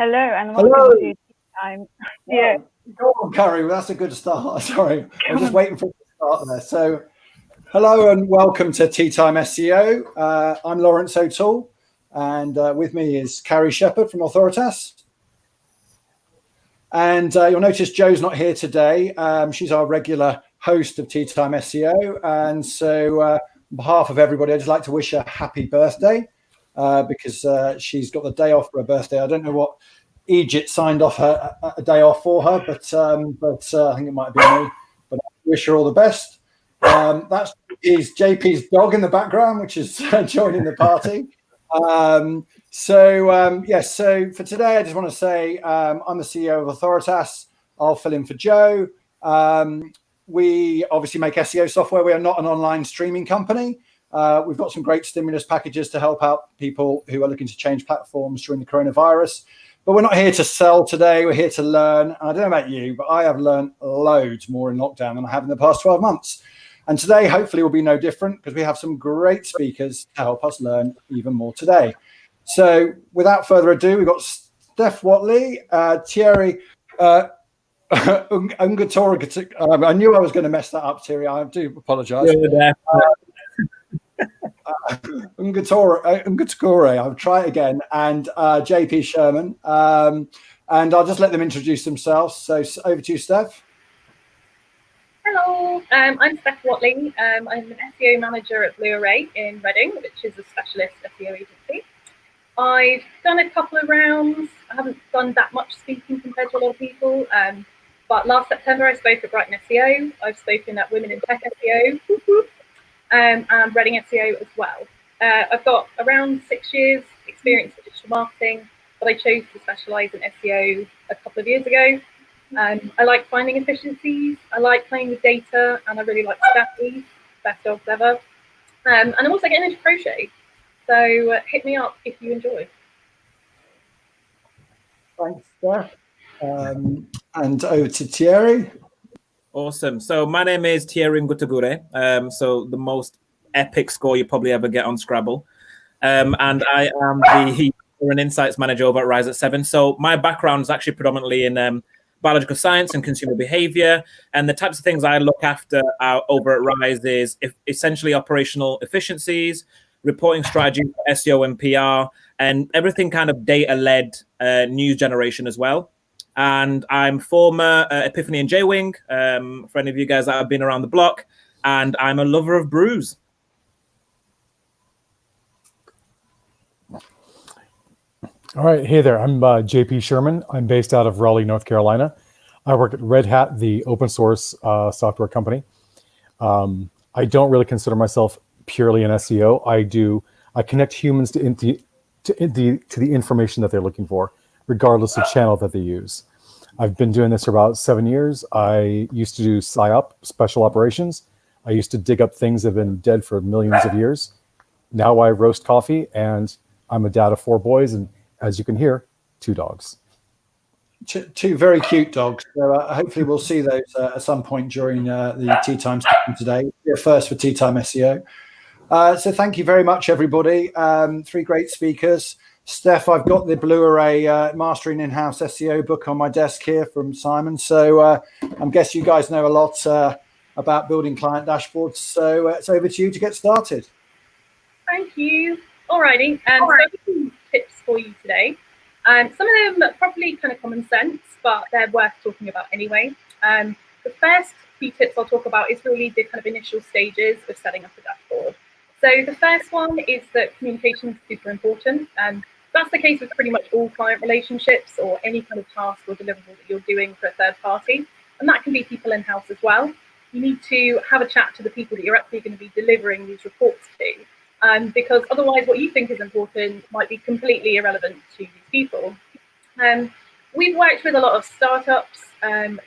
Hello and welcome to Tea Time. Yeah. Go on, Carrie. That's a good start. Sorry, I was just waiting for it to start there. So, hello and welcome to Tea Time SEO. I'm Lawrence O'Toole, and with me is Carrie Shepherd from Authoritas. And you'll notice Joe's not here today. She's our regular host of Tea Time SEO. And so on behalf of everybody, I'd just like to wish her a happy birthday because she's got the day off for her birthday. I don't know what Egypt signed off a day off for her, but I think it might be me. But I wish her all the best. That is JP's dog in the background, which is joining the party. So for today, I just want to say I'm the CEO of Authoritas. I'll fill in for Joe. We obviously make SEO software. We are not an online streaming company. We've got some great stimulus packages to help out people who are looking to change platforms during the coronavirus. But we're not here to sell today. We're here to learn. I don't know about you, but I have learned loads more in lockdown than I have in the past 12 months. And today, hopefully, will be no different because we have some great speakers to help us learn even more today. So without further ado, we've got Steph Whatley, Thierry Ngutegure. I knew I was going to mess that up, Thierry. I do apologize. Ngutegure, I'll try it again, and JP Sherman. And I'll just let them introduce themselves. So over to you, Steph. Hello, I'm Steph Whatley. I'm an SEO manager at Blue Array in Reading, which is a specialist SEO agency. I've done a couple of rounds. I haven't done that much speaking compared to a lot of people. But last September, I spoke at BrightonSEO. I've spoken at Women in Tech SEO and ReadingSEO as well. I've got around 6 years experience in digital marketing, but I chose to specialise in SEO a couple of years ago. I like finding efficiencies, I like playing with data, and I really like staffies, best dogs ever. And I'm also getting into crochet, so hit me up if you enjoy. Thanks, Steph. And over to Thierry. Awesome. So my name is Thierry Ngutegure. So the most epic score you probably ever get on Scrabble. And I am the an insights manager over at Rise at 7. So my background is actually predominantly in biological science and consumer behavior. And the types of things I look after over at Rise is essentially operational efficiencies, reporting strategy for SEO and PR, and everything kind of data-led news generation as well. And I'm former Epiphany and J-Wing, for any of you guys that have been around the block. And I'm a lover of brews. All right. Hey there. I'm JP Sherman. I'm based out of Raleigh, North Carolina. I work at Red Hat, the open source software company. I don't really consider myself purely an SEO. I connect humans to the information that they're looking for, regardless of channel that they use. I've been doing this for about 7 years. I used to do PSYOP, special operations. I used to dig up things that have been dead for millions of years. Now I roast coffee, and I'm a dad of 4 boys, and as you can hear, 2 dogs. Two very cute dogs. So hopefully we'll see those at some point during the Tea Time session today. Your first for Tea Time SEO. So thank you very much, everybody. 3 great speakers. Steph, I've got the Blue Array Mastering In-House SEO book on my desk here from Simon. So I'm guessing you guys know a lot about building client dashboards. So it's over to you to get started. Thank you. Alrighty. So tips for you today. Some of them are probably kind of common sense, but they're worth talking about anyway. The first few tips I'll talk about is really the kind of initial stages of setting up a dashboard. So the first one is that communication is super important. That's the case with pretty much all client relationships or any kind of task or deliverable that you're doing for a third party. And that can be people in-house as well. You need to have a chat to the people that you're actually going to be delivering these reports to. Because otherwise what you think is important might be completely irrelevant to these people. We've worked with a lot of startups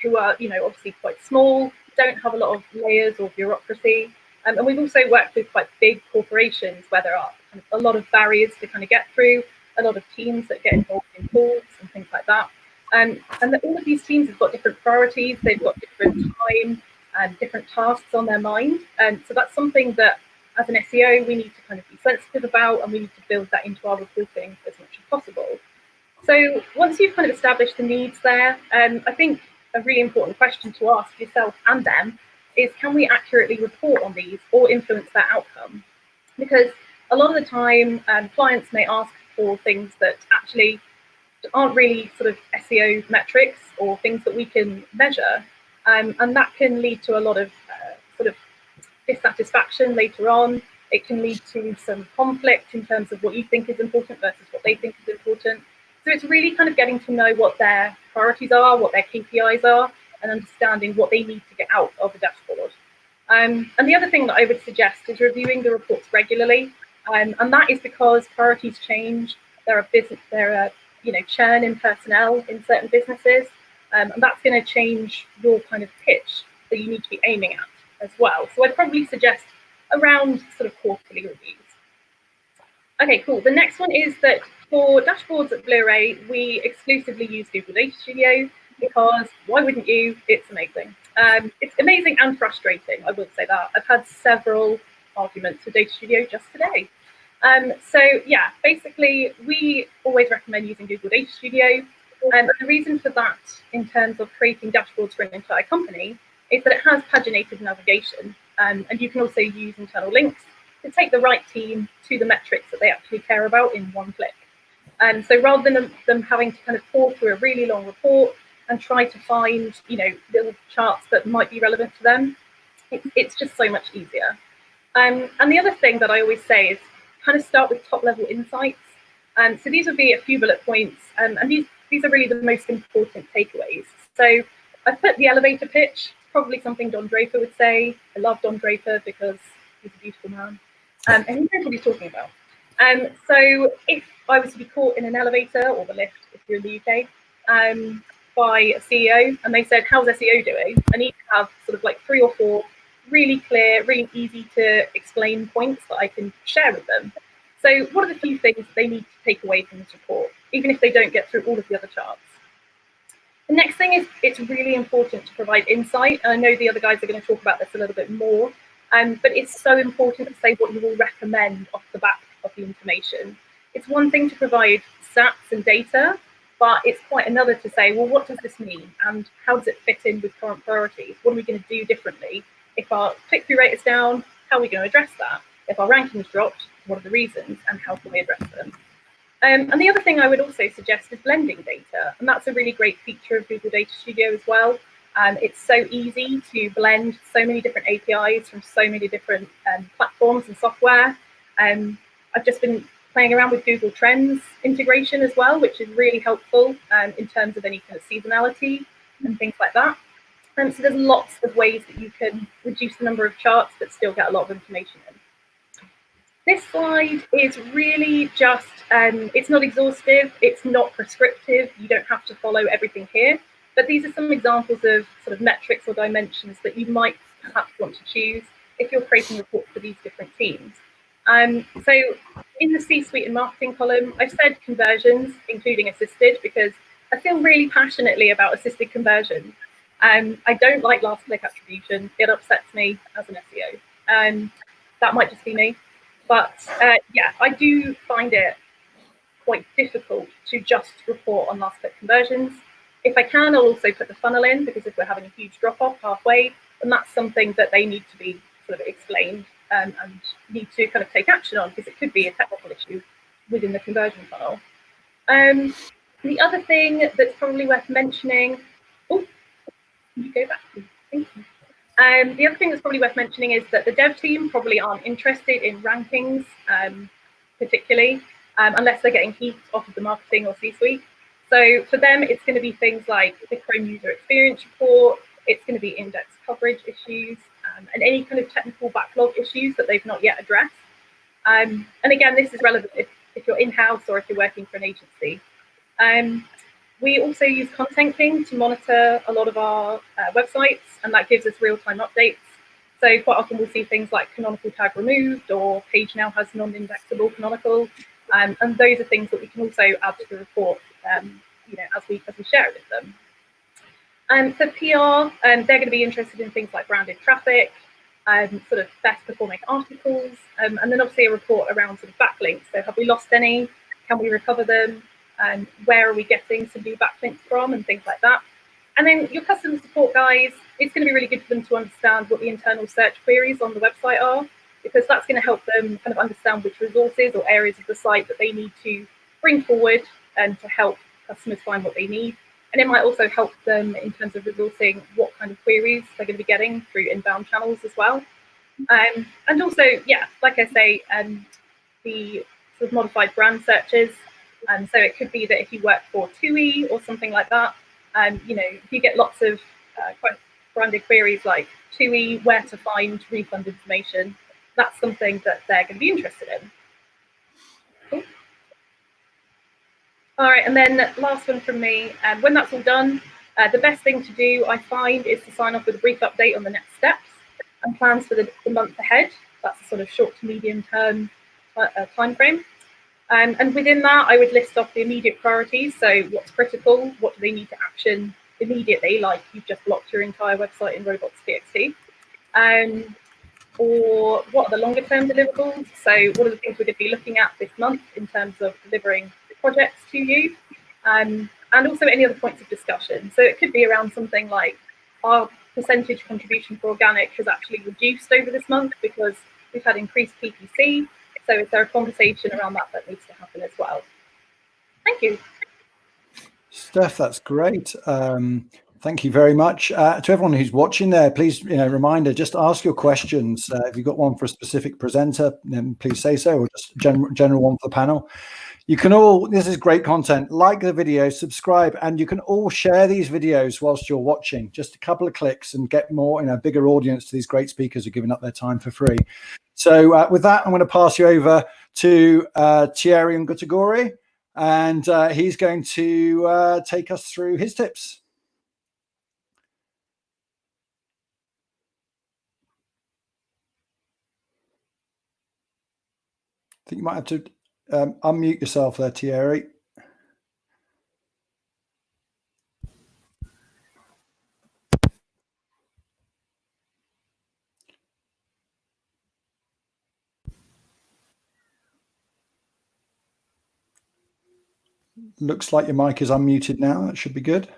who are, obviously quite small, don't have a lot of layers or bureaucracy. And we've also worked with quite big corporations where there are kind of a lot of barriers to kind of get through, a lot of teams that get involved in calls and things like that. And all of these teams have got different priorities, they've got different time and different tasks on their mind. And so that's something that as an SEO, we need to kind of be sensitive about, and we need to build that into our reporting as much as possible. So once you've kind of established the needs there, I think a really important question to ask yourself and them is, can we accurately report on these or influence their outcome? Because a lot of the time, clients may ask for things that actually aren't really sort of SEO metrics or things that we can measure, and that can lead to a lot of sort of dissatisfaction later on. It can lead to some conflict in terms of what you think is important versus what they think is important. So it's really kind of getting to know what their priorities are, what their KPIs are, and understanding what they need to get out of a dashboard. And the other thing that I would suggest is reviewing the reports regularly, and that is because priorities change. There are churn in personnel in certain businesses, and that's going to change your kind of pitch that you need to be aiming at as well. So I'd probably suggest around sort of quarterly reviews. Okay, cool. The next one is that for dashboards at Blu-ray, we exclusively use Google Data Studio because why wouldn't you? It's amazing. It's amazing and frustrating, I would say that. I've had several arguments with Data Studio just today. So yeah, basically, we always recommend using Google Data Studio. And the reason for that, in terms of creating dashboards for an entire company, is that it has paginated navigation. And you can also use internal links to take the right team to the metrics that they actually care about in one click. And so rather than them having to kind of pour through a really long report and try to find, little charts that might be relevant to them, it's just so much easier. And the other thing that I always say is kind of start with top-level insights. So these would be a few bullet points, and these are really the most important takeaways. So I've put the elevator pitch, probably something Don Draper would say. I love Don Draper because he's a beautiful man, and he knows what he's talking about. So if I was to be caught in an elevator or the lift, if you're in the UK, by a CEO, and they said, how's SEO doing? I need to have sort of like 3 or 4 really clear, really easy to explain points that I can share with them. So what are the few things they need to take away from this report, even if they don't get through all of the other charts? The next thing is it's really important to provide insight. And I know the other guys are going to talk about this a little bit more, but it's so important to say what you will recommend off the back of the information. It's one thing to provide stats and data, but it's quite another to say, well, what does this mean? And how does it fit in with current priorities? What are we going to do differently? If our click-through rate is down, how are we going to address that? If our rankings dropped, what are the reasons and how can we address them? And the other thing I would also suggest is blending data. And that's a really great feature of Google Data Studio as well. It's so easy to blend so many different APIs from so many different platforms and software. I've just been playing around with Google Trends integration as well, which is really helpful in terms of any kind of seasonality and things like that. So there's lots of ways that you can reduce the number of charts but still get a lot of information in. This slide is really just, it's not exhaustive, it's not prescriptive, you don't have to follow everything here, but these are some examples of sort of metrics or dimensions that you might perhaps want to choose if you're creating reports for these different teams. So in the C-suite and marketing column, I've said conversions, including assisted, because I feel really passionately about assisted conversions. I don't like last click attribution, it upsets me as an SEO. That might just be me. But yeah, I do find it quite difficult to just report on last click conversions. If I can, I'll also put the funnel in, because if we're having a huge drop off halfway, then that's something that they need to be sort of explained and need to kind of take action on, because it could be a technical issue within the conversion funnel. The other thing that's probably worth mentioning, can you go back, please? Thank you. The other thing that's probably worth mentioning is that the dev team probably aren't interested in rankings, particularly, unless they're getting heat off of the marketing or C-suite. So for them, it's going to be things like the Chrome user experience report, it's going to be index coverage issues, and any kind of technical backlog issues that they've not yet addressed. And again, this is relevant if you're in-house or if you're working for an agency. We also use Content King to monitor a lot of our websites, and that gives us real-time updates. So quite often we'll see things like canonical tag removed, or page now has non-indexable canonical, and those are things that we can also add to the report, as we share it with them. For PR, they're going to be interested in things like branded traffic, sort of best performing articles, and then obviously a report around sort of backlinks. So have we lost any? Can we recover them? where are we getting some new backlinks from, and things like that. And then your customer support guys, it's going to be really good for them to understand what the internal search queries on the website are, because that's going to help them kind of understand which resources or areas of the site that they need to bring forward and to help customers find what they need. And it might also help them in terms of resourcing what kind of queries they're going to be getting through inbound channels as well. And also, yeah, like I say, the sort of modified brand searches. So it could be that if you work for TUI or something like that, you know, if you get lots of quite branded queries like TUI, where to find refund information, that's something that they're going to be interested in. Cool. All right, and then last one from me. When that's all done, the best thing to do, I find, is to sign off with a brief update on the next steps and plans for the month ahead. That's a sort of short to medium term time frame. And within that, I would list off the immediate priorities. So what's critical? What do they need to action immediately? Like you've just blocked your entire website in robots.txt. Or what are the longer term deliverables? So what are the things we're going to be looking at this month in terms of delivering projects to you? And also any other points of discussion. So it could be around something like our percentage contribution for organic has actually reduced over this month because we've had increased PPC. So is there a conversation around that that needs to happen as well? Thank you. Steph, that's great. Thank you very much. To everyone who's watching there, please, reminder, just ask your questions. If you've got one for a specific presenter, then please say so, or just general one for the panel. You can all, this is great content, like the video, subscribe, and you can all share these videos whilst you're watching. Just a couple of clicks and get more, bigger audience to these great speakers who are giving up their time for free. So with that, I'm going to pass you over to Thierry Ngutegure, and he's going to take us through his tips. I think you might have to unmute yourself there, Thierry. Looks like your mic is unmuted now. That should be good.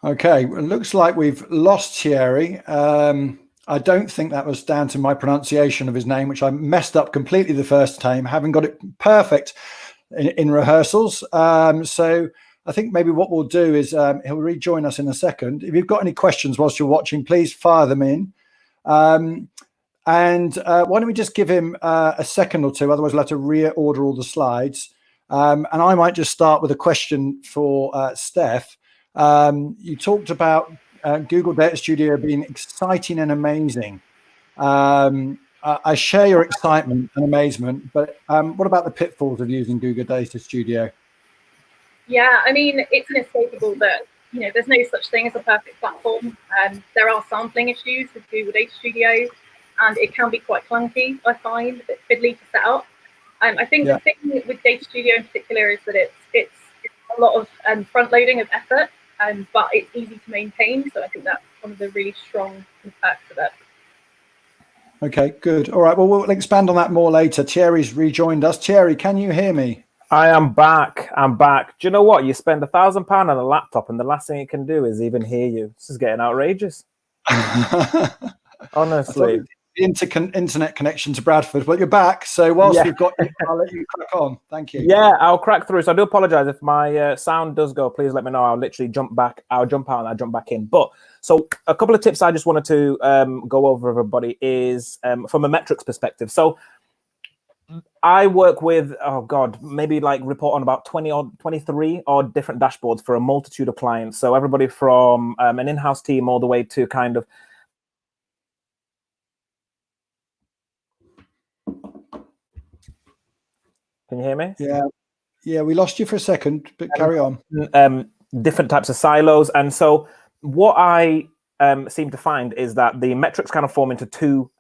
Okay, it looks like we've lost Thierry. I don't think that was down to my pronunciation of his name, which I messed up completely the first time, having got it perfect in rehearsals. So I think maybe what we'll do is he'll rejoin us in a second. If you've got any questions whilst you're watching, please fire them in. And why don't we just give him a second or two, otherwise we'll have to reorder all the slides. And I might just start with a question for Steph. You talked about Google Data Studio being exciting and amazing. I share your excitement and amazement, but what about the pitfalls of using Google Data Studio? Yeah, I mean, it's inescapable that, there's no such thing as a perfect platform. There are sampling issues with Google Data Studio, and it can be quite clunky, I find, a bit fiddly to set up. I think the thing with Data Studio in particular is that it's a lot of front loading of effort, but it's easy to maintain. So I think that's one of the really strong perks of it. Okay, good. All right, well, we'll expand on that more later. Thierry's rejoined us. Thierry, can you hear me? I am back. I'm back. Do you know what? You spend £1,000 on a laptop and the last thing it can do is even hear you. This is getting outrageous. Honestly. Internet connection to Bradford. Well, you're back. So whilst we've got you, I'll let you crack on. Thank you. Yeah, I'll crack through. So I do apologize if my sound does go. Please let me know. I'll literally jump back. I'll jump out and I'll jump back in. But so a couple of tips I just wanted to go over, everybody, is from a metrics perspective. So I work with, maybe like report on about 23 odd different dashboards for a multitude of clients. So everybody from an in-house team all the way to kind of Can you hear me? Yeah, we lost you for a second, but carry on. Different types of silos. And so what I seem to find is that the metrics kind of form into two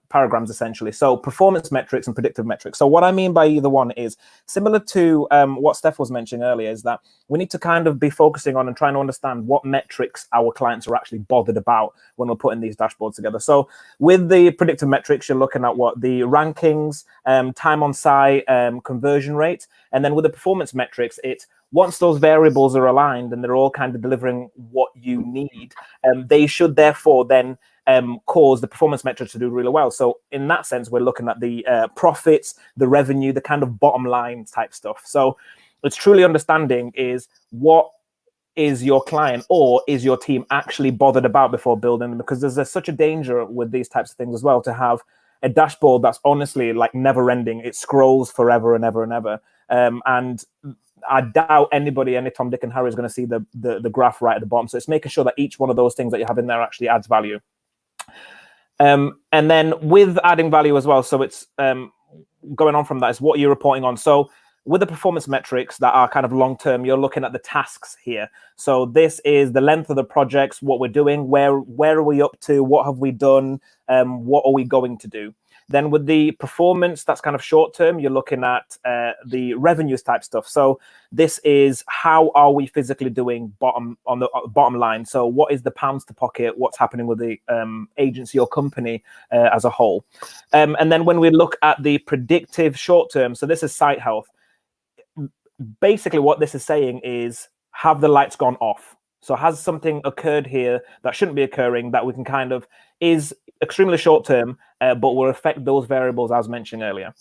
paragrams, essentially. So performance metrics and predictive metrics. So what I mean by either one is similar to what Steph was mentioning earlier, is that we need to kind of be focusing on and trying to understand what metrics our clients are actually bothered about when we're putting these dashboards together. So with the predictive metrics, you're looking at what the rankings, time on site, conversion rate. And then with the performance metrics, it's once those variables are aligned and they're all kind of delivering what you need, they should therefore then cause the performance metrics to do really well. So in that sense, we're looking at the profits, the revenue, the kind of bottom line type stuff. So it's truly understanding is what is your client or is your team actually bothered about before building them, because there's such a danger with these types of things as well to have a dashboard that's honestly like never ending. It scrolls forever and ever and ever. And I doubt anybody, any Tom, Dick, and Harry is going to see the graph right at the bottom. So it's making sure that each one of those things that you have in there actually adds value. And then with adding value as well, so it's going on from that is what you're reporting on. So with the performance metrics that are kind of long-term, you're looking at the tasks here. So this is the length of the projects, what we're doing, where are we up to, what have we done, what are we going to do. Then with the performance, that's kind of short term, you're looking at the revenues type stuff. So this is how are we physically doing on the bottom line. So what is the pounds to pocket? What's happening with the agency or company as a whole? And then when we look at the predictive short term, so this is site health. Basically what this is saying is, have the lights gone off? So has something occurred here that shouldn't be occurring that we can kind of is extremely short term, but will affect those variables as mentioned earlier.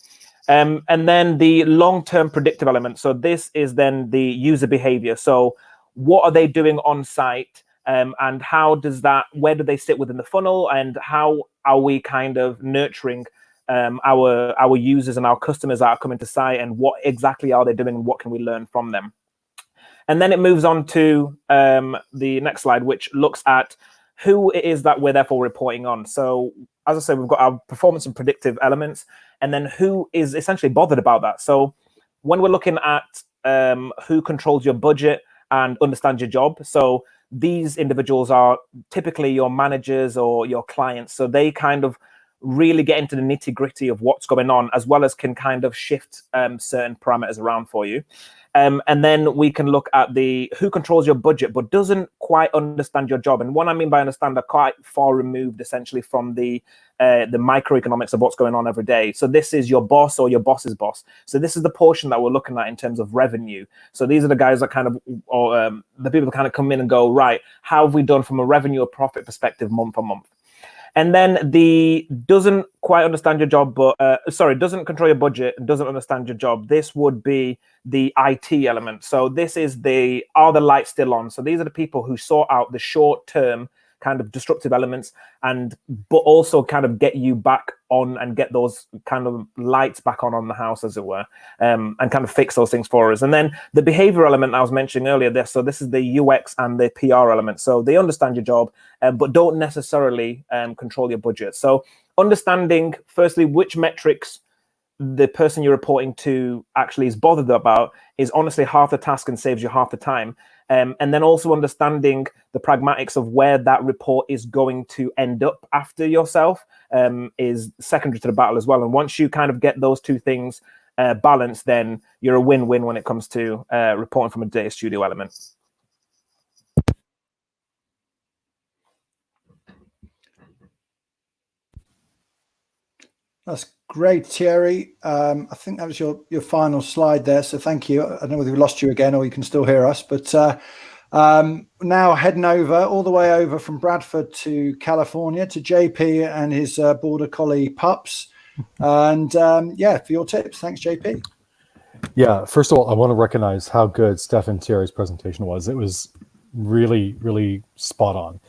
And then the long-term predictive element. So this is then the user behavior. So what are they doing on site? And how does that, where do they sit within the funnel? And how are we kind of nurturing our users and our customers that are coming to site, and what exactly are they doing and what can we learn from them? And then it moves on to the next slide, which looks at who it is that we're therefore reporting on. So as I said, we've got our performance and predictive elements, and then who is essentially bothered about that. So when we're looking at who controls your budget and understands your job, so these individuals are typically your managers or your clients. So they kind of really get into the nitty gritty of what's going on, as well as can kind of shift certain parameters around for you. And then we can look at the who controls your budget, but doesn't quite understand your job. And what I mean by understand, are quite far removed essentially from the microeconomics of what's going on every day. So this is your boss or your boss's boss. So this is the portion that we're looking at in terms of revenue. So these are the guys that kind of, or the people that kind of come in and go, right, how have we done from a revenue or profit perspective month on month? And then the doesn't quite understand your job, but doesn't control your budget and doesn't understand your job. This would be the IT element. So this is the, are the lights still on? So these are the people who sort out the short term kind of disruptive elements, but also kind of get you back on and get those kind of lights back on the house, as it were, and kind of fix those things for us. And then the behavior element I was mentioning earlier, so this is the UX and the PR element. So they understand your job, but don't necessarily control your budget. So understanding, firstly, which metrics the person you're reporting to actually is bothered about is honestly half the task and saves you half the time. And then also understanding the pragmatics of where that report is going to end up after yourself is secondary to the battle as well. And once you kind of get those two things balanced, then you're a win-win when it comes to reporting from a data studio element. That's great, Thierry. I think that was your final slide there. So thank you. I don't know whether we lost you again or you can still hear us, but now heading all the way over from Bradford to California to JP and his border collie pups. And yeah, for your tips. Thanks, JP. Yeah, first of all, I want to recognize how good Steph and Thierry's presentation was. It was really, really spot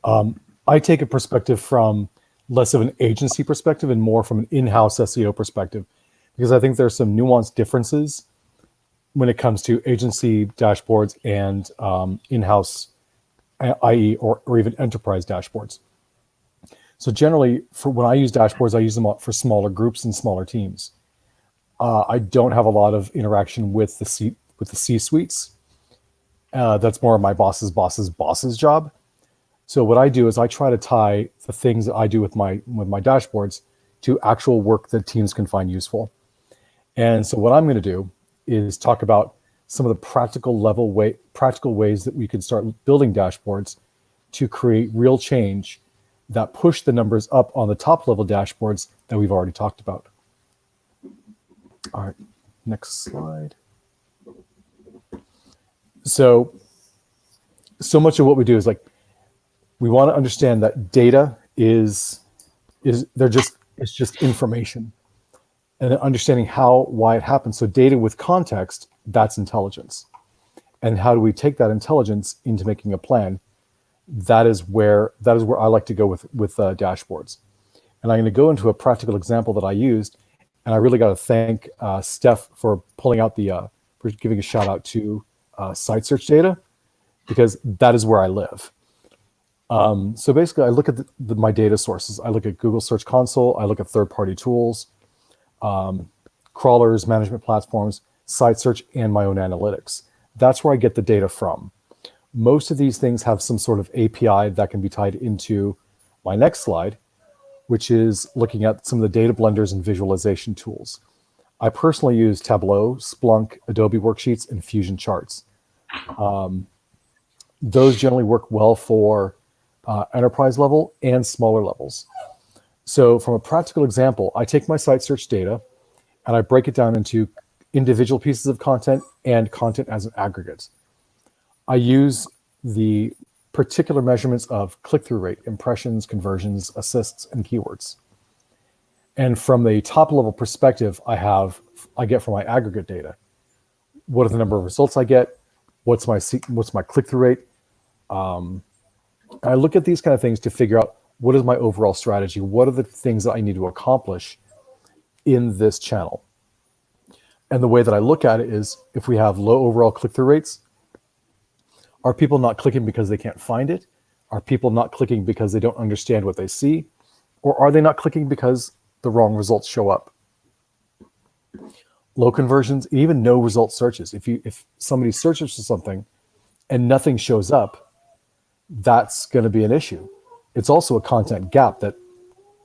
on. I take a perspective from less of an agency perspective and more from an in-house SEO perspective, because I think there's some nuanced differences when it comes to agency dashboards and in-house, i.e., or even enterprise dashboards. So generally, for when I use dashboards, I use them for smaller groups and smaller teams. I don't have a lot of interaction with the C-suites. That's more of my boss's job. So what I do is I try to tie the things that I do with my dashboards to actual work that teams can find useful. And so what I'm going to do is talk about some of the practical ways that we can start building dashboards to create real change that push the numbers up on the top level dashboards that we've already talked about. All right, next slide. So much of what we do is like, we want to understand that data is just information, and then understanding why it happens. So data with context, that's intelligence. And how do we take that intelligence into making a plan? That is where I like to go with dashboards. And I'm going to go into a practical example that I used, and I really got to thank Steph for pulling out for giving a shout out to site search data, because that is where I live. So basically, I look at my data sources. I look at Google Search Console. I look at third-party tools, crawlers, management platforms, site search, and my own analytics. That's where I get the data from. Most of these things have some sort of API that can be tied into my next slide, which is looking at some of the data blenders and visualization tools. I personally use Tableau, Splunk, Adobe Worksheets, and Fusion Charts. Those generally work well for enterprise level and smaller levels. So from a practical example, I take my site search data and I break it down into individual pieces of content and content as an aggregate. I use the particular measurements of click-through rate, impressions, conversions, assists, and keywords. And from the top level perspective, I get from my aggregate data. What are the number of results I get? What's my click-through rate? I look at these kind of things to figure out what is my overall strategy? What are the things that I need to accomplish in this channel? And the way that I look at it is, if we have low overall click-through rates, are people not clicking because they can't find it? Are people not clicking because they don't understand what they see? Or are they not clicking because the wrong results show up? Low conversions, even no result searches. If somebody searches for something and nothing shows up, that's going to be an issue. It's also a content gap that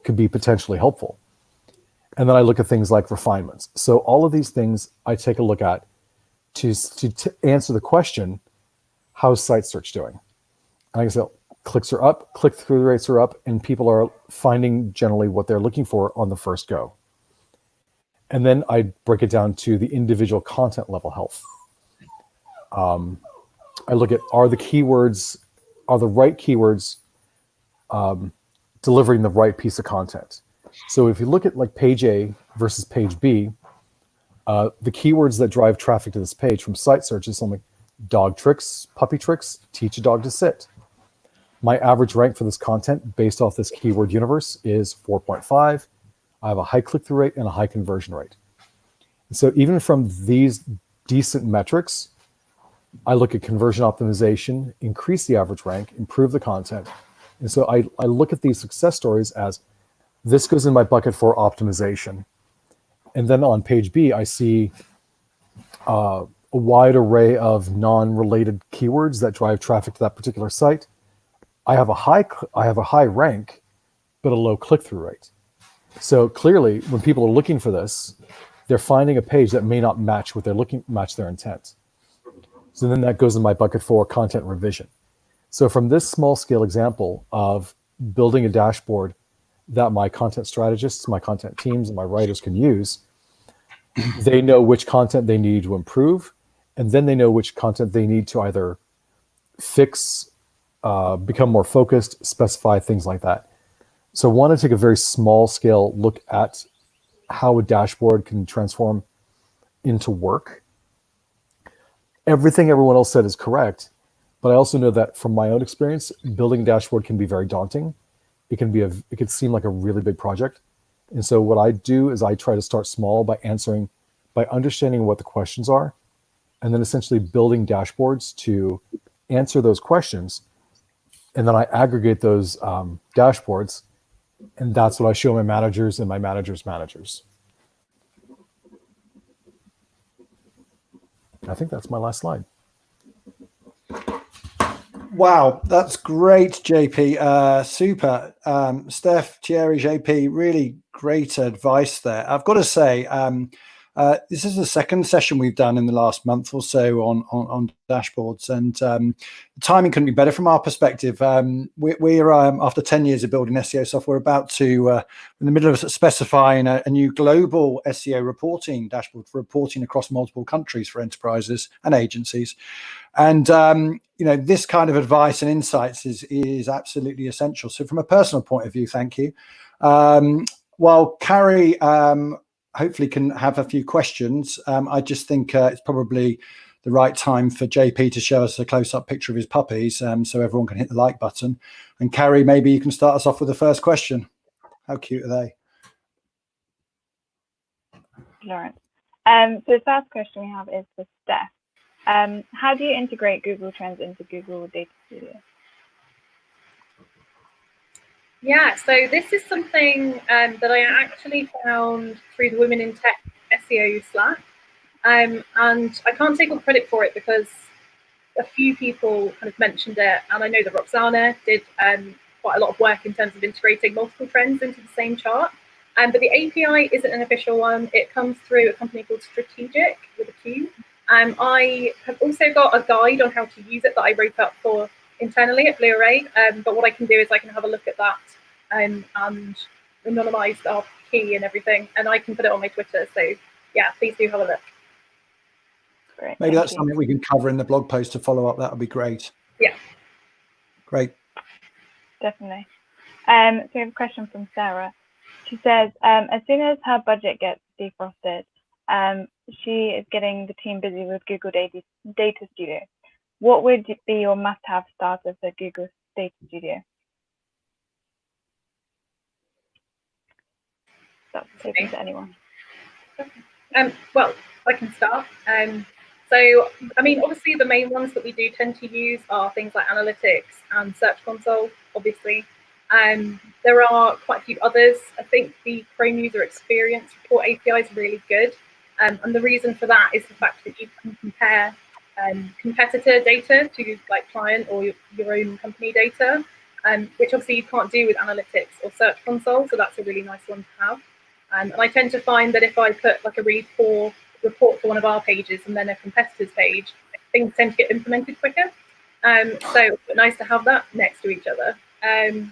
could be potentially helpful. And then I look at things like refinements. So all of these things I take a look at to answer the question, how's site search doing? And I can say, clicks are up, click-through rates are up, and people are finding generally what they're looking for on the first go. And then I break it down to the individual content level health. I look at, are the right keywords delivering the right piece of content? So if you look at like page A versus page B, the keywords that drive traffic to this page from site search is something like dog tricks, puppy tricks, teach a dog to sit. My average rank for this content based off this keyword universe is 4.5. I have a high click-through rate and a high conversion rate. So even from these decent metrics, I look at conversion optimization, increase the average rank, improve the content. And so I look at these success stories as, this goes in my bucket for optimization. And then on page B, I see a wide array of non-related keywords that drive traffic to that particular site. I have a high rank, but a low click-through rate. So clearly, when people are looking for this, they're finding a page that may not match their intent. So then that goes in my bucket for content revision. So from this small scale example of building a dashboard that my content strategists, my content teams, and my writers can use, they know which content they need to improve, and then they know which content they need to either fix, become more focused, specify, things like that. So I want to take a very small scale look at how a dashboard can transform into work. Everything everyone else said is correct, but I also know that from my own experience, building a dashboard can be very daunting. It can seem like a really big project. And so what I do is I try to start small by understanding what the questions are, and then essentially building dashboards to answer those questions. And then I aggregate those dashboards, and that's what I show my managers and my managers' managers. I think that's my last slide. Wow, that's great, JP. Super. Steph, Thierry, JP, really great advice there. I've got to say, this is the second session we've done in the last month or so on dashboards, and the timing couldn't be better from our perspective. We're after 10 years of building SEO software, about to in the middle of specifying a new global SEO reporting dashboard for reporting across multiple countries for enterprises and agencies. And this kind of advice and insights is absolutely essential. So from a personal point of view, thank you. While Carrie hopefully can have a few questions, I just think it's probably the right time for JP to show us a close-up picture of his puppies, so everyone can hit the like button. And Carrie, maybe you can start us off with the first question. How cute are they? Lawrence. So the first question we have is for Steph. How do you integrate Google Trends into Google Data Studio? Yeah, so this is something that I actually found through the Women in Tech SEO Slack. And I can't take all credit for it because a few people kind of mentioned it. And I know that Roxana did quite a lot of work in terms of integrating multiple trends into the same chart. But the API isn't an official one. It comes through a company called Strategic with a Q. I have also got a guide on how to use it that I wrote up for internally at Blue Array. But what I can do is I can have a look at that and anonymize our key and everything, and I can put it on my Twitter. So yeah, please do have a look. Great, maybe that's something we can cover in the blog post to follow up. That would be great. Yeah. Great. Definitely. So we have a question from Sarah. She says, as soon as her budget gets defrosted, she is getting the team busy with Google Data Studio. What would be your must-have starter for Google Data Studio? That's open to anyone. Well, I can start. So, I mean, obviously the main ones that we do tend to use are things like analytics and Search Console, obviously. There are quite a few others. I think the Chrome User Experience Report API is really good. And the reason for that is the fact that you can compare competitor data to like client or your own company data, which obviously you can't do with analytics or Search Console. So that's a really nice one to have. And I tend to find that if I put like a report for one of our pages and then a competitor's page, things tend to get implemented quicker. So it's nice to have that next to each other. And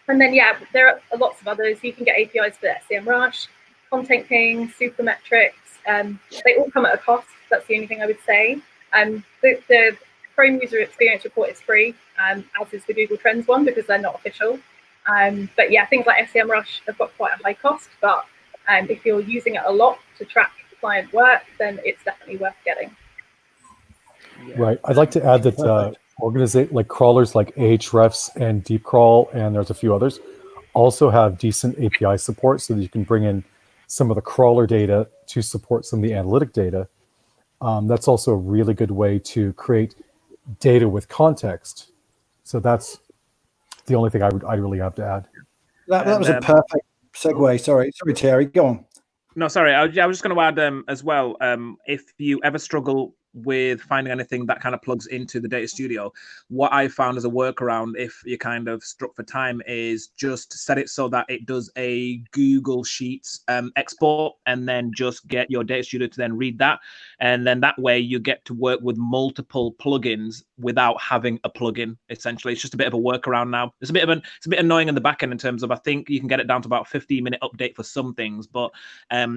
then, yeah, there are lots of others. You can get APIs for SEMrush, Content Ping, Supermetrics. They all come at a cost. That's the only thing I would say. The Chrome User Experience Report is free, as is the Google Trends one, because they're not official. But yeah, things like SEMrush have got quite a high cost, but if you're using it a lot to track client work, then it's definitely worth getting. Right. I'd like to add that like crawlers like Ahrefs and Deep Crawl, and there's a few others, also have decent API support so that you can bring in some of the crawler data to support some of the analytic data. That's also a really good way to create data with context. So that's the only thing I really have to add. That was a perfect segue. Sorry, Thierry, go on. No, sorry. I was just going to add as well. If you ever struggle with finding anything that kind of plugs into the Data Studio, what I found as a workaround, if you're kind of struck for time, is just set it so that it does a Google Sheets export, and then just get your Data Studio to then read that, and then that way you get to work with multiple plugins without having a plugin. Essentially, it's just a bit of a workaround now. It's a bit annoying in the back end in terms of, I think you can get it down to about 15-minute update for some things, but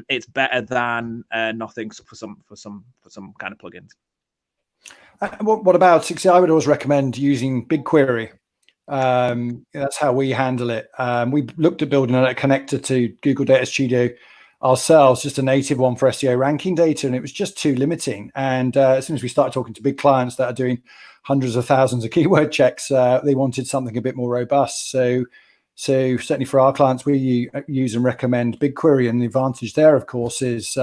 it's better than nothing for some kind of plugins. What about, I would always recommend using BigQuery. That's how we handle it. We looked at building a connector to Google Data Studio ourselves, just a native one for SEO ranking data, and it was just too limiting. And as soon as we started talking to big clients that are doing hundreds of thousands of keyword checks, they wanted something a bit more robust. So certainly for our clients, we use and recommend BigQuery, and the advantage there, of course, is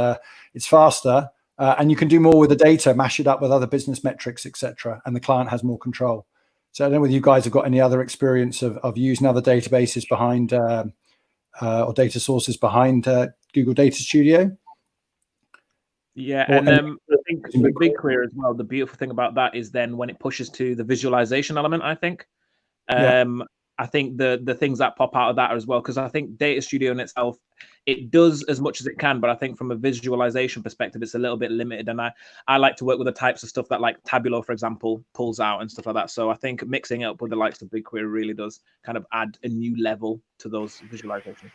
it's faster. And you can do more with the data, mash it up with other business metrics, etc., and the client has more control. So I don't know whether you guys have got any other experience of using other databases behind or data sources behind Google Data Studio. Yeah, and think with BigQuery as well, the beautiful thing about that is then when it pushes to the visualization element, I think. I think the things that pop out of that as well, because I think Data Studio in itself, it does as much as it can, but I think from a visualization perspective, it's a little bit limited. And I like to work with the types of stuff that like Tabular, for example, pulls out and stuff like that. So I think mixing it up with the likes of BigQuery really does kind of add a new level to those visualizations.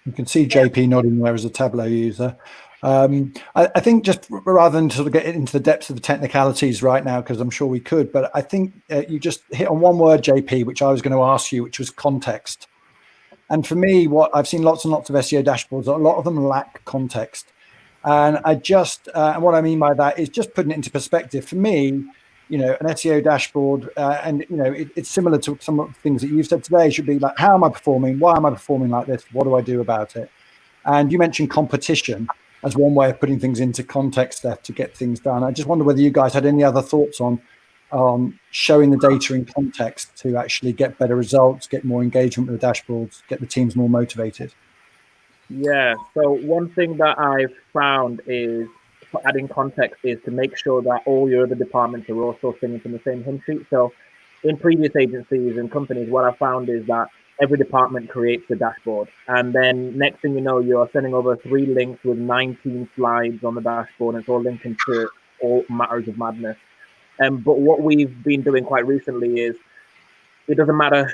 You can see JP nodding there as a Tableau user. I think just rather than sort of get into the depths of the technicalities right now, because I'm sure we could, but I think you just hit on one word, JP, which I was going to ask you, which was context. And for me, what I've seen lots and lots of SEO dashboards, a lot of them lack context. And and what I mean by that is just putting it into perspective. For me, you know, an SEO dashboard, and you know, it's similar to some of the things that you've said today. Should be like, how am I performing? Why am I performing like this? What do I do about it? And you mentioned competition as one way of putting things into context, Steph, to get things done. I just wonder whether you guys had any other thoughts on showing the data in context to actually get better results, get more engagement with the dashboards, get the teams more motivated. Yeah. So one thing that I've found is for adding context is to make sure that all your other departments are also singing from the same hymn sheet. So in previous agencies and companies, what I found is that every department creates a dashboard. And then next thing you know, you're sending over 3 links with 19 slides on the dashboard, and it's all linking to all matters of madness. But what we've been doing quite recently is it doesn't matter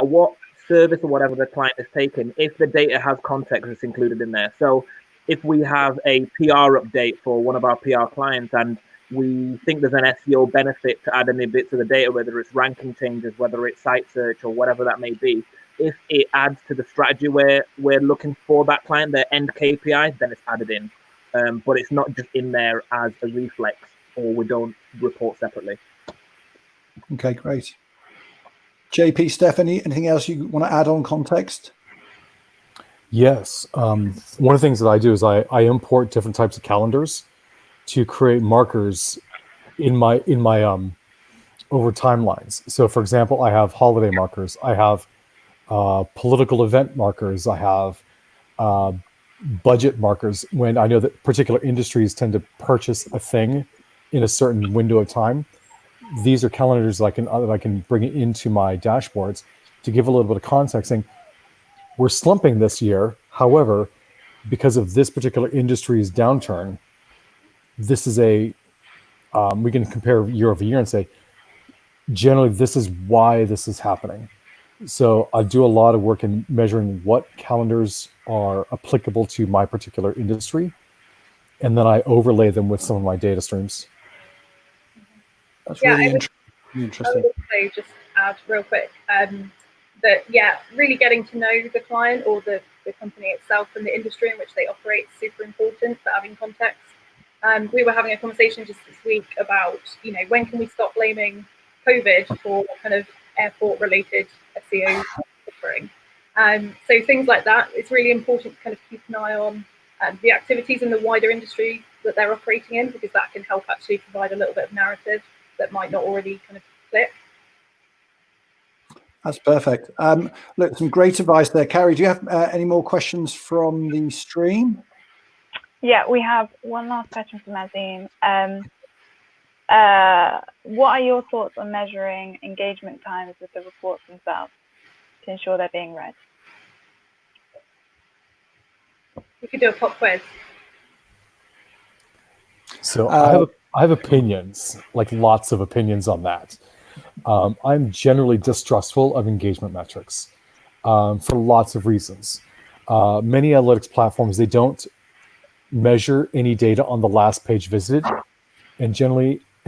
what service or whatever the client is taking, if the data has context, it's included in there. So if we have a PR update for one of our PR clients and we think there's an SEO benefit to add any bits of the data, whether it's ranking changes, whether it's site search or whatever that may be, if it adds to the strategy where we're looking for that client, their end KPI, then it's added in. But it's not just in there as a reflex, or we don't report separately. Okay, great. JP, Steph, anything else you want to add on context? Yes. One of the things that I do is I import different types of calendars to create markers in my over timelines. So for example, I have holiday markers, I have political event markers, I have budget markers when I know that particular industries tend to purchase a thing in a certain window of time. These are calendars that I can bring into my dashboards to give a little bit of context, saying we're slumping this year. However, because of this particular industry's downturn, this is we can compare year over year and say, generally, this is why this is happening. So I do a lot of work in measuring what calendars are applicable to my particular industry, and then I overlay them with some of my data streams. That's really interesting. I would also just add real quick that, really getting to know the client or the company itself and the industry in which they operate is super important for having context. We were having a conversation just this week about, when can we stop blaming COVID for kind of airport-related SEO suffering? So things like that, it's really important to kind of keep an eye on the activities in the wider industry that they're operating in, because that can help actually provide a little bit of narrative that might not already kind of click. That's perfect. Look, some great advice there. Carrie, do you have any more questions from the stream? Yeah, we have one last question from Azim. What are your thoughts on measuring engagement times with the reports themselves to ensure they're being read? We could do a pop quiz. So I have opinions, like lots of opinions on that. I'm generally distrustful of engagement metrics for lots of reasons. Many analytics platforms, they don't measure any data on the last page visited, and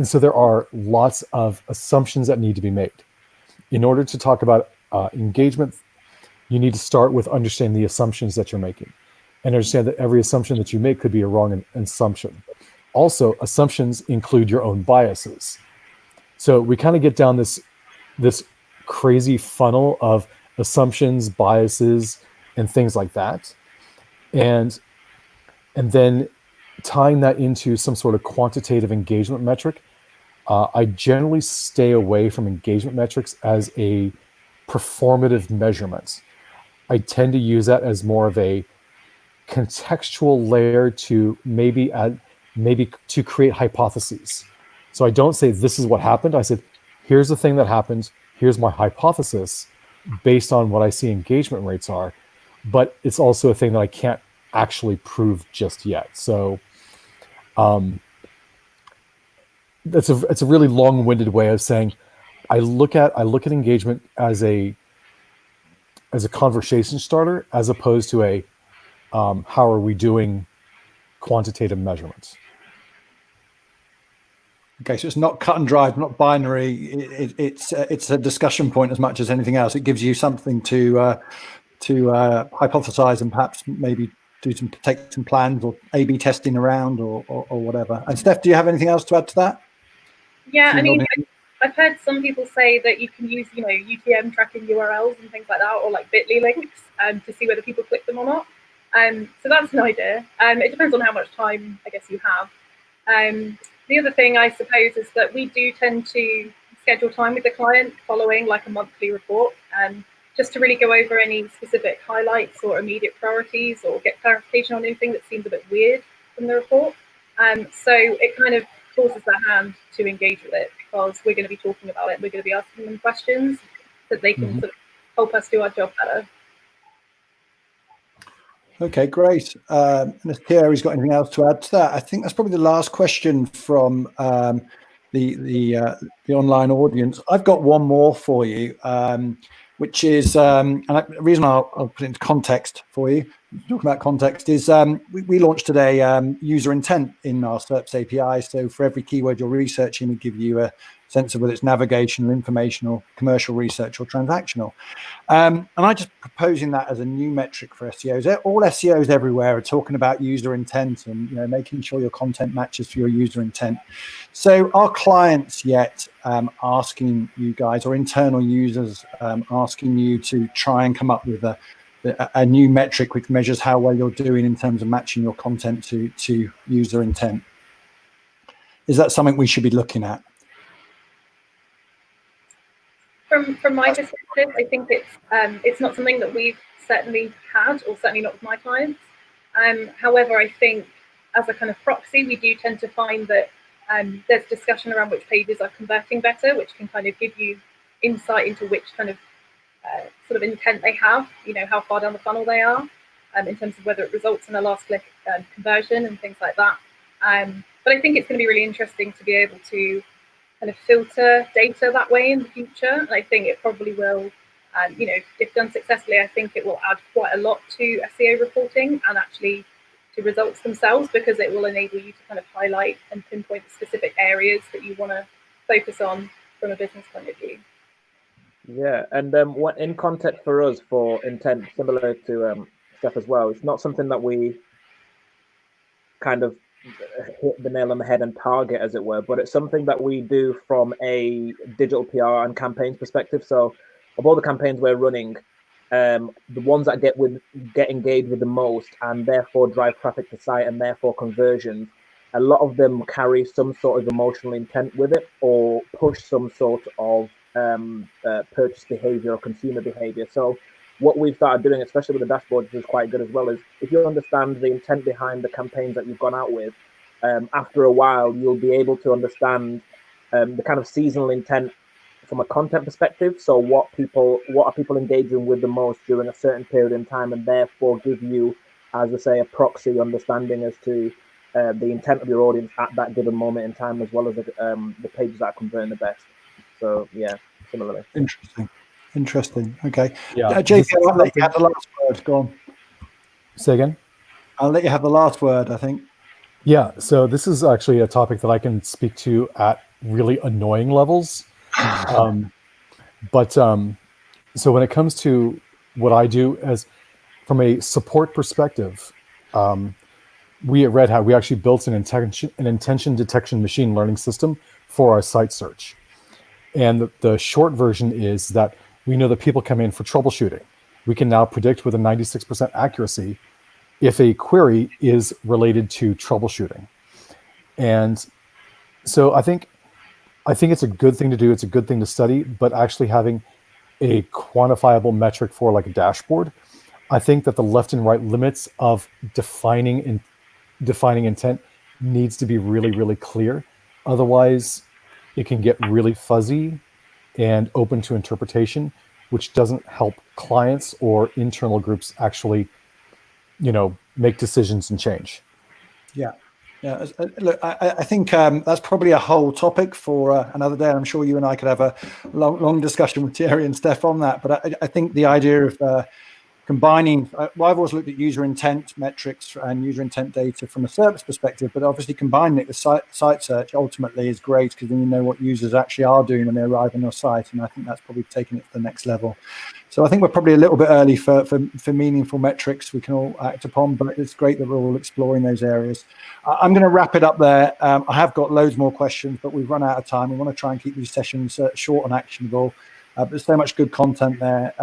so there are lots of assumptions that need to be made. In order to talk about engagement, you need to start with understanding the assumptions that you're making, and understand that every assumption that you make could be a wrong assumption. Also, assumptions include your own biases. So we kind of get down this crazy funnel of assumptions, biases, and things like that. And then tying that into some sort of quantitative engagement metric, I generally stay away from engagement metrics as a performative measurement. I tend to use that as more of a contextual layer to maybe maybe to create hypotheses. So I don't say this is what happened. I said, here's the thing that happened. Here's my hypothesis based on what I see engagement rates are. But it's also a thing that I can't actually prove just yet. So it's a really long-winded way of saying I look at engagement as a conversation starter, as opposed to a how are we doing quantitative measurements. Okay, so it's not cut and dried, not binary. It's a discussion point as much as anything else. It gives you something to hypothesize and perhaps maybe take some plans or A/B testing around or whatever. And Steph, do you have anything else to add to that? Yeah, I mean, I've heard some people say that you can use, UTM tracking URLs and things like that, or like Bitly links, to see whether people click them or not. So that's an idea. It depends on how much time, I guess, you have. The other thing, I suppose, is that we do tend to schedule time with the client following like a monthly report, just to really go over any specific highlights or immediate priorities, or get clarification on anything that seems a bit weird from the report. So it kind of forces their hand to engage with it, because we're going to be talking about it. We're going to be asking them questions that they can sort of help us do our job better. Okay, great. And if Thierry's got anything else to add to that, I think that's probably the last question from the online audience. I've got one more for you, which is, and the reason I'll put it into context for you, talking about context, is we launched today user intent in our SERPs API. So for every keyword you're researching, we give you a sense of whether it's navigational, informational, commercial research, or transactional. And I just proposing that as a new metric for SEOs. All SEOs everywhere are talking about user intent and making sure your content matches for your user intent. So are clients yet asking you guys, or internal users asking you to try and come up with a new metric which measures how well you're doing in terms of matching your content to user intent? Is that something we should be looking at? From my perspective, I think it's not something that we've certainly had, or certainly not with my clients. However, I think as a kind of proxy, we do tend to find that there's discussion around which pages are converting better, which can kind of give you insight into which kind of sort of intent they have, how far down the funnel they are, in terms of whether it results in a last click conversion and things like that. But I think it's going to be really interesting to be able to kind of filter data that way in the future. And I think it probably will, if done successfully, I think it will add quite a lot to SEO reporting and actually to results themselves, because it will enable you to kind of highlight and pinpoint specific areas that you want to focus on from a business point of view. Yeah, and what in context for us for intent, similar to Steph as well, it's not something that we kind of hit the nail on the head and target, as it were, but it's something that we do from a digital PR and campaigns perspective. So of all the campaigns we're running, the ones that get engaged with the most and therefore drive traffic to site and therefore conversions, a lot of them carry some sort of emotional intent with it, or push some sort of purchase behavior or consumer behavior. So what we've started doing, especially with the dashboards, which is quite good as well, is if you understand the intent behind the campaigns that you've gone out with, after a while, you'll be able to understand the kind of seasonal intent from a content perspective. So what are people engaging with the most during a certain period in time, and therefore give you, as I say, a proxy understanding as to the intent of your audience at that given moment in time, as well as the pages that are converting the best. So yeah, similarly. Interesting. Okay. Yeah. JP, I'll let you have the last word. Go on. Say again? I'll let you have the last word, I think. Yeah. So this is actually a topic that I can speak to at really annoying levels. So when it comes to what I do as from a support perspective, we at Red Hat, we actually built an intention detection machine learning system for our site search. And the short version is that we know that people come in for troubleshooting. We can now predict with a 96% accuracy if a query is related to troubleshooting. And so I think it's a good thing to do. It's a good thing to study, but actually having a quantifiable metric for like a dashboard, I think that the left and right limits of defining intent needs to be really, really clear. Otherwise, it can get really fuzzy and open to interpretation, which doesn't help clients or internal groups actually, make decisions and change. Yeah. Yeah, look, I think that's probably a whole topic for another day. I'm sure you and I could have a long discussion with Thierry and Steph on that. But I think the idea of combining, well, I've always looked at user intent metrics and user intent data from a service perspective, but obviously combining it with site search ultimately is great, because then you know what users actually are doing when they arrive on your site. And I think that's probably taking it to the next level. So I think we're probably a little bit early for meaningful metrics we can all act upon, but it's great that we're all exploring those areas. I'm going to wrap it up there. I have got loads more questions, but we've run out of time. We want to try and keep these sessions short and actionable. But there's so much good content there.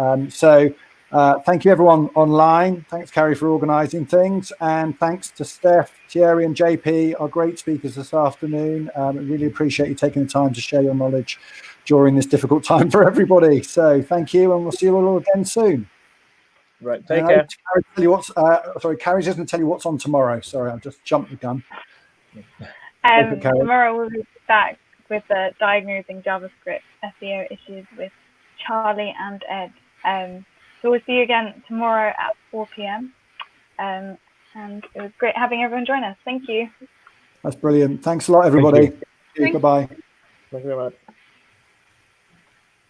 Thank you, everyone online. Thanks, Carrie, for organising things. And thanks to Steph, Thierry and JP, our great speakers this afternoon. I really appreciate you taking the time to share your knowledge during this difficult time for everybody. So thank you, and we'll see you all again soon. Right, take care. Carrie's just going to tell you what's on tomorrow. Sorry, I've just jumped the gun. Tomorrow we'll be back with diagnosing JavaScript SEO issues with Charlie and Ed. So we'll see you again tomorrow at 4 p.m. And it was great having everyone join us. Thank you. That's brilliant. Thanks a lot, everybody. Thank you. Bye-bye. Thank you very much.